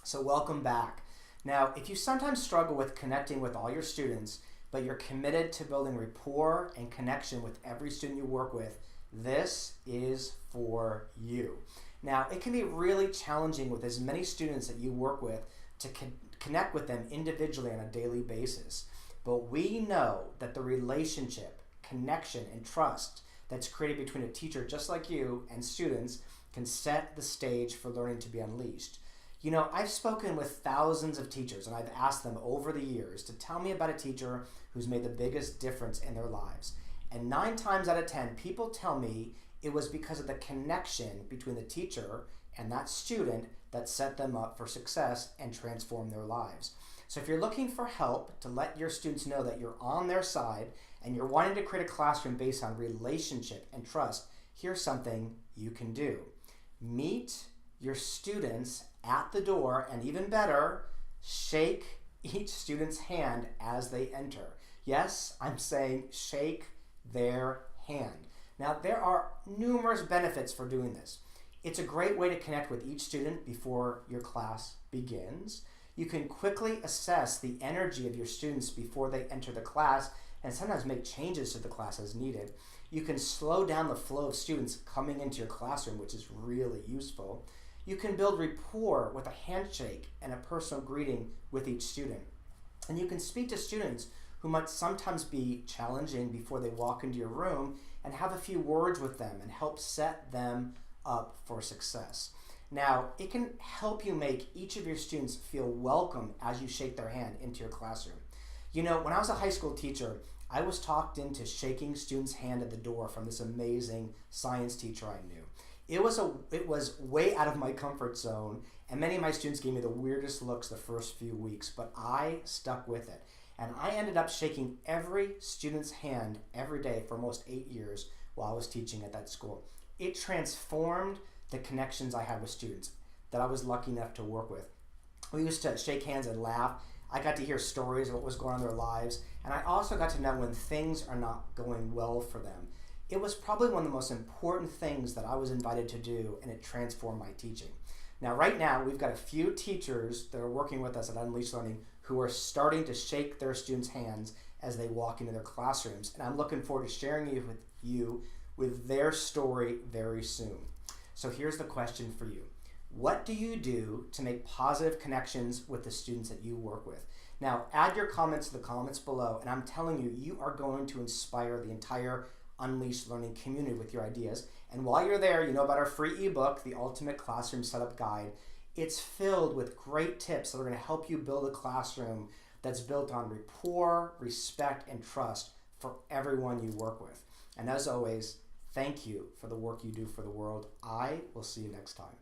So welcome back. Now, if you sometimes struggle with connecting with all your students, but you're committed to building rapport and connection with every student you work with, this is for you. Now, it can be really challenging with as many students that you work with to connect with them individually on a daily basis. But we know that the relationship, connection, and trust that's created between a teacher just like you and students can set the stage for learning to be unleashed. You know, I've spoken with thousands of teachers and I've asked them over the years to tell me about a teacher who's made the biggest difference in their lives. And 9 times out of 10, people tell me it was because of the connection between the teacher and that student that set them up for success and transformed their lives. So if you're looking for help to let your students know that you're on their side and you're wanting to create a classroom based on relationship and trust, here's something you can do. Meet your students at the door, and even better, shake each student's hand as they enter. Yes, I'm saying shake their hand. Now, there are numerous benefits for doing this. It's a great way to connect with each student before your class begins. You can quickly assess the energy of your students before they enter the class and sometimes make changes to the class as needed. You can slow down the flow of students coming into your classroom, which is really useful. You can build rapport with a handshake and a personal greeting with each student. And you can speak to students who might sometimes be challenging before they walk into your room and have a few words with them and help set them up for success. Now, it can help you make each of your students feel welcome as you shake their hand into your classroom. You know, when I was a high school teacher, I was talked into shaking students' hand at the door from this amazing science teacher I knew. It was way out of my comfort zone, and many of my students gave me the weirdest looks the first few weeks, but I stuck with it. And I ended up shaking every student's hand every day for almost 8 years while I was teaching at that school. It transformed the connections I had with students that I was lucky enough to work with. We used to shake hands and laugh. I got to hear stories of what was going on in their lives, and I also got to know when things are not going well for them. It was probably one of the most important things that I was invited to do, and it transformed my teaching. Now, right now, we've got a few teachers that are working with us at Unleashed Learning who are starting to shake their students' hands as they walk into their classrooms, and I'm looking forward to sharing you with their story very soon. So here's the question for you. What do you do to make positive connections with the students that you work with? Now, add your comments to the comments below, and I'm telling you, you are going to inspire the entire Unleashed Learning community with your ideas. And while you're there, you know about our free ebook, The Ultimate Classroom Setup Guide. It's filled with great tips that are going to help you build a classroom that's built on rapport, respect, and trust for everyone you work with. And as always, thank you for the work you do for the world. I will see you next time.